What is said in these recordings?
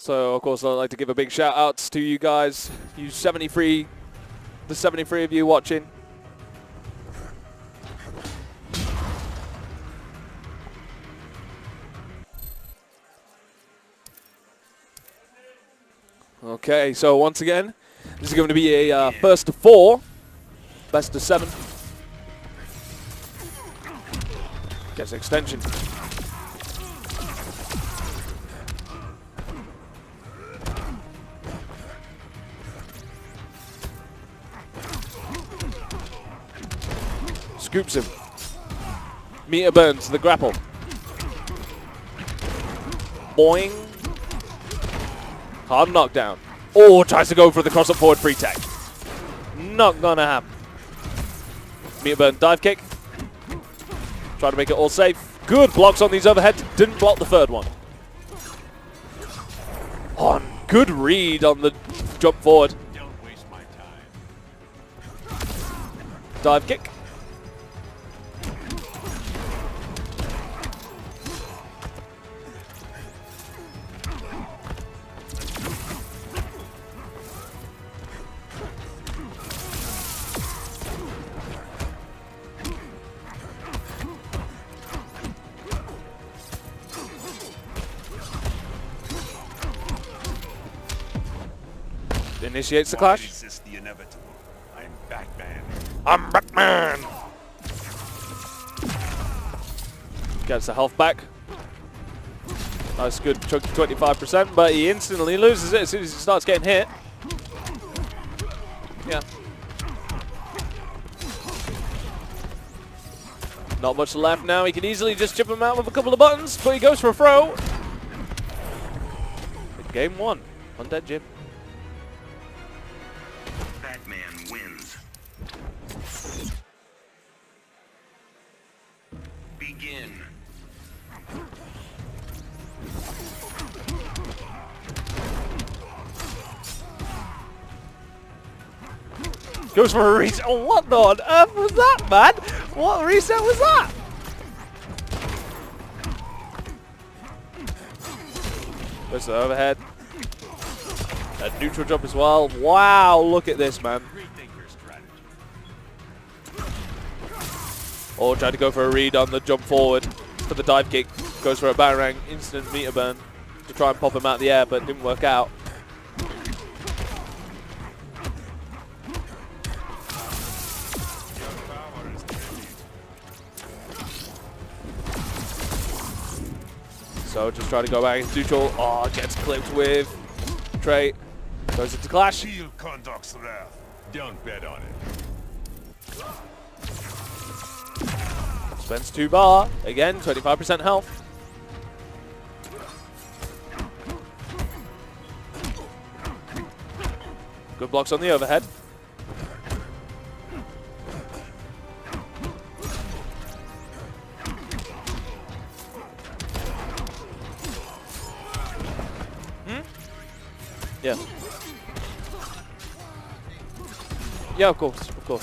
So, of course, I'd like to give a big shout out to you guys, the 73 of you watching. Okay, so once again, this is going to be a first to 4, best to 7. Gets an extension. Scoops him. Meter burns the grapple. Boing. Hard knockdown. Oh, tries to go for the cross-up forward free tech. Not gonna happen. Meter burn dive kick. Try to make it all safe. Good blocks on these overhead. Didn't block the third one. On good read on the jump forward. Don't waste my time. Dive kick. Initiates the clash. Resist the inevitable. I'm Batman. I'm Batman! Gets the health back. Nice, good chunk of 25%, but he instantly loses it as soon as he starts getting hit. Yeah. Not much left now. He can easily just chip him out with a couple of buttons, but he goes for a throw. Game 1. UndeadJim. Batman wins. Begin. Goes for a reset. Oh, what on earth was that, man? What reset was that? Goes to the overhead. A neutral jump as well. Wow, look at this, man. Oh, tried to go for a read on the jump forward for the dive kick. Goes for a batarang, instant meter burn to try and pop him out of the air, but didn't work out. So just try to go back into neutral. Oh, gets clipped with Trey. Goes into clash. Shield conducts wrath. Don't bet on it. Spends 2 bar. Again, 25% health. Good blocks on the overhead. Yeah. Yeah, of course, of course.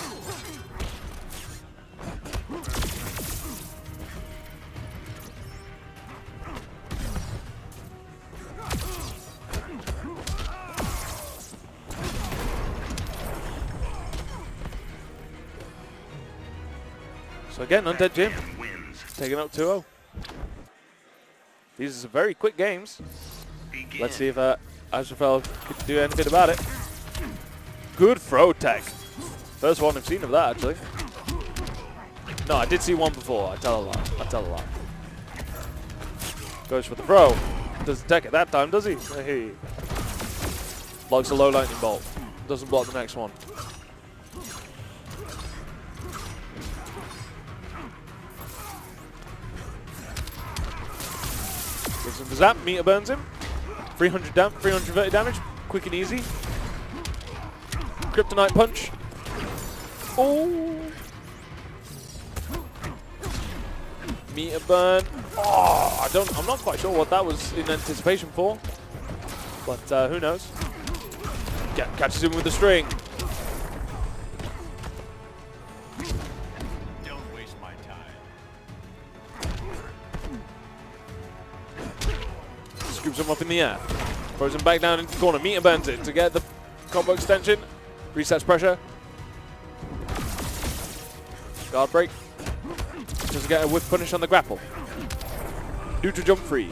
So again, UndeadJim taking up 2-0. These are very quick games. Let's see if Israfel could do anything about it. Good throw tech. First one I've seen of that, actually. No, I did see one before. I tell a lie. I tell a lie. Goes for the throw. Doesn't tech it that time, does he? Hey. Blocks a low lightning bolt. Doesn't block the next one. Gives him the zap. Meter burns him. 330 damage, quick and easy. Kryptonite punch. Oh. Meter burn. Oh, I'm not quite sure what that was in anticipation for, but who knows? Catches him with the string. Don't waste my time. Scoops him up in the air. Throws him back down into the corner. Meter burns it to get the combo extension. Resets pressure. Guard break. Doesn't get a whiff punish on the grapple. Neutral jump free.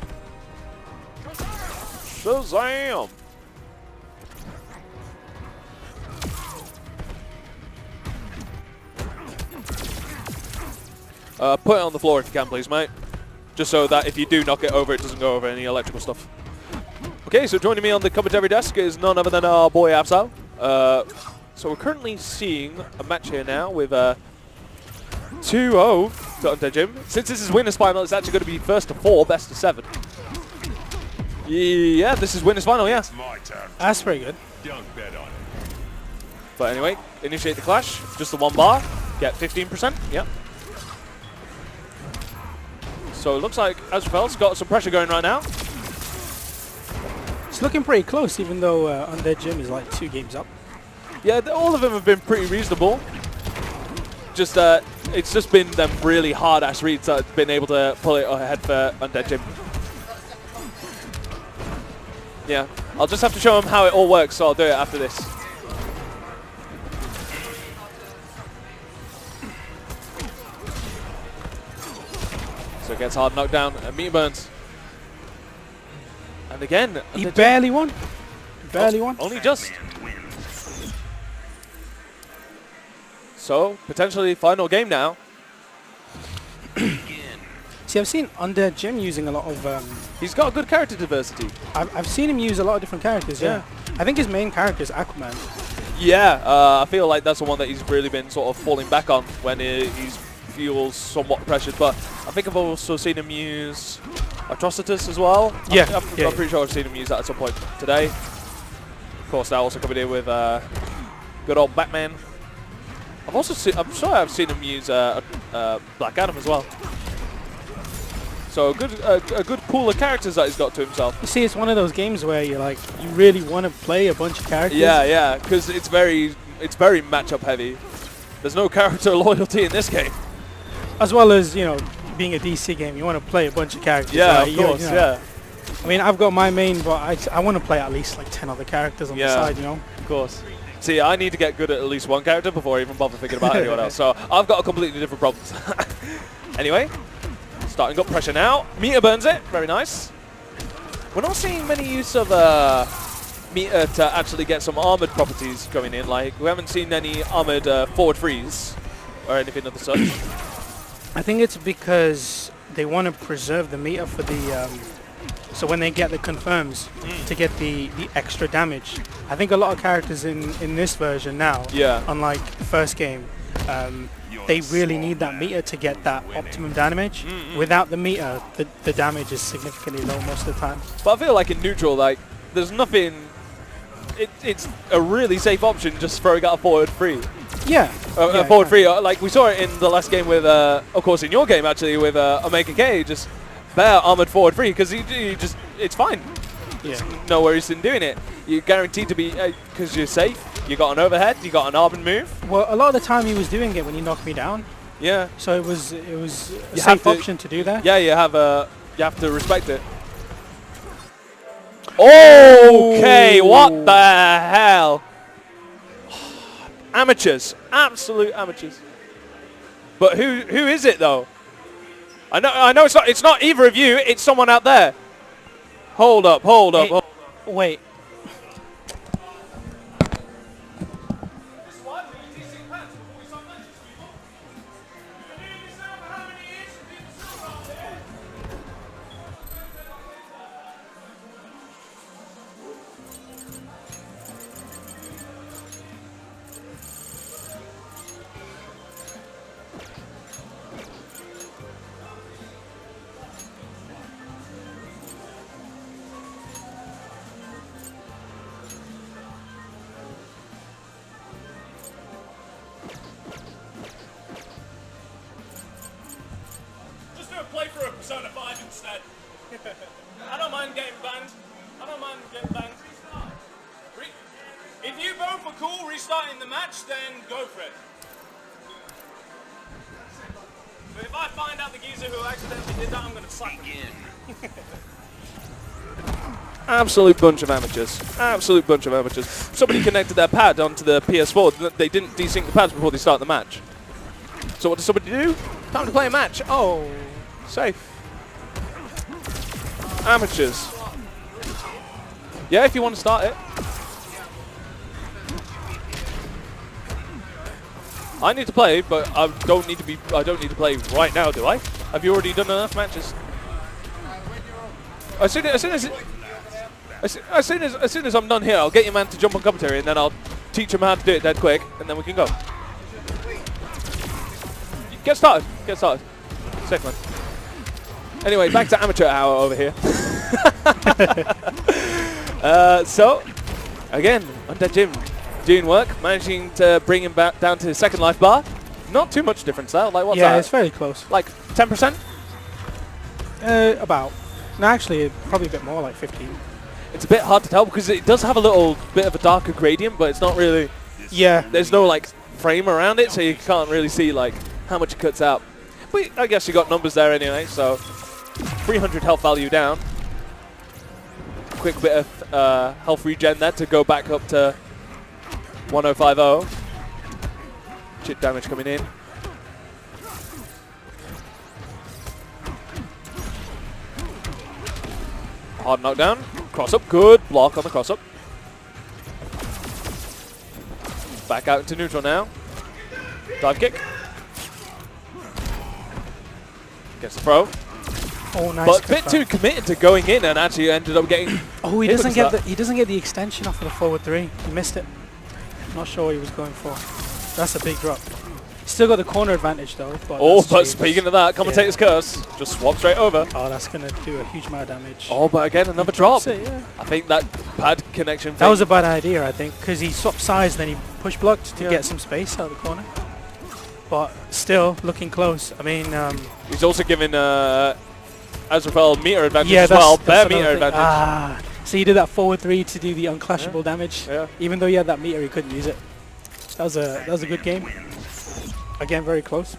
Shazam! Put it on the floor if you can, please, mate. Just so that if you do knock it over, it doesn't go over any electrical stuff. Okay, so joining me on the commentary desk is none other than our boy Afzal. So we're currently seeing a match here now with 2-0 to UndeadJim. Since this is winners final, it's actually going to be first to 4, best to 7. Yeah, this is winners final, yeah. My turn. That's pretty good. Don't bet on it. But anyway, initiate the clash. Just the 1 bar. Get 15%. Yep. So it looks like Israfel's got some pressure going right now. It's looking pretty close, even though UndeadJim is like 2 games up. Yeah, all of them have been pretty reasonable. Just it's just been them really hard-ass reads that have been able to pull it ahead for UndeadJim. Yeah, I'll just have to show them how it all works, so I'll do it after this. So it gets hard knocked down, and meter burns. And again, He barely won. Barely won. Only just. So, potentially final game now. See, I've seen UndeadJim using a lot of... He's got a good character diversity. I've seen him use a lot of different characters, yeah. I think his main character is Aquaman. Yeah, I feel like that's the one that he's really been sort of falling back on when he feels somewhat pressured. But I think I've also seen him use Atrocitus as well. Yeah. I'm pretty sure I've seen him use that at some point today. Of course, now also coming in with good old Batman. I'm sure I've seen him use Black Adam as well. So a good pool of characters that he's got to himself. You see, it's one of those games where you're like, you really want to play a bunch of characters. Yeah, because it's very matchup heavy. There's no character loyalty in this game. As well as, you know, being a DC game, you want to play a bunch of characters. Yeah, like, of course, you know, yeah. I mean, I've got my main, but I want to play at least like 10 other characters on the side, you know? Of course. See, I need to get good at least one character before I even bother thinking about anyone else. So I've got a completely different problems. Anyway, starting up pressure now. Meter burns it. Very nice. We're not seeing many use of meter to actually get some armored properties going in. Like, we haven't seen any armored forward freeze or anything of the such. I think it's because they want to preserve the meter for the... so when they get the confirms to get the extra damage. I think a lot of characters in this version now, unlike the first game, they really need that meter to get that optimum damage. Without the meter, the damage is significantly low most of the time. But I feel like in neutral, like, there's nothing... It's a really safe option just throwing out a forward free. Yeah. Forward free. Like, we saw it in the last game with, of course, in your game, actually, with Omega K, just bare armored forward free, because it's fine. Yeah. No worries in doing it. You're guaranteed to be, because you're safe, you got an overhead, you got an armored move. Well, a lot of the time he was doing it when he knocked me down. Yeah. So it was a safe option to do that. Yeah, you have to respect it. Okay, what the hell? Amateurs, absolute amateurs. But who is it though? I know it's not either of you, it's someone out there. Hold up. Wait. Play for a Persona 5 instead. I don't mind getting banned. If you both are cool restarting the match, then go for it. But if I find out the geezer who accidentally did that, I'm going to slap him. Absolute bunch of amateurs. Absolute bunch of amateurs. Somebody connected their pad onto the PS4. They didn't desync the pads before they start the match. So what does somebody do? Time to play a match. Oh, safe. Amateurs. Yeah, if you want to start it. I need to play, but I don't need to play right now, do I? Have you already done enough matches? As soon as I'm done here, I'll get your man to jump on commentary, and then I'll teach him how to do it dead quick, and then we can go. Get started. Get started. Sick, man. Anyway, back to amateur hour over here. So, again, UndeadJim doing work, managing to bring him back down to his second life bar. Not too much difference there. Like, what's that? Yeah, it's very close. Like 10%? About. No, actually, probably a bit more, like 15. It's a bit hard to tell because it does have a little bit of a darker gradient, but it's not really. Yeah. There's no like frame around it, so you can't really see like how much it cuts out. But I guess you got numbers there anyway, so 300 health value down. Quick bit of health regen there to go back up to 1050. Chip damage coming in. Hard knockdown. Cross up. Good block on the cross up. Back out into neutral now. Dive kick. Gets the throw. Oh, nice. But a bit too committed to going in and actually ended up getting. Oh, he doesn't get the extension off of the forward 3. He missed it. Not sure what he was going for. That's a big drop. Still got the corner advantage though. But speaking of that, commentator's curse. Just swap straight over. Oh, that's going to do a huge amount of damage. Oh, but again, another drop. It, yeah. I think that pad connection. That was a bad idea, I think, because he swapped sides, then he push blocked to get some space out of the corner. But still, looking close. I mean, he's also given Israfel meter advantage as well. That's Bare meter advantage. Ah, so he did that forward 3 to do the unclashable damage. Yeah. Even though he had that meter, he couldn't use it. That was a good game. Again, very close.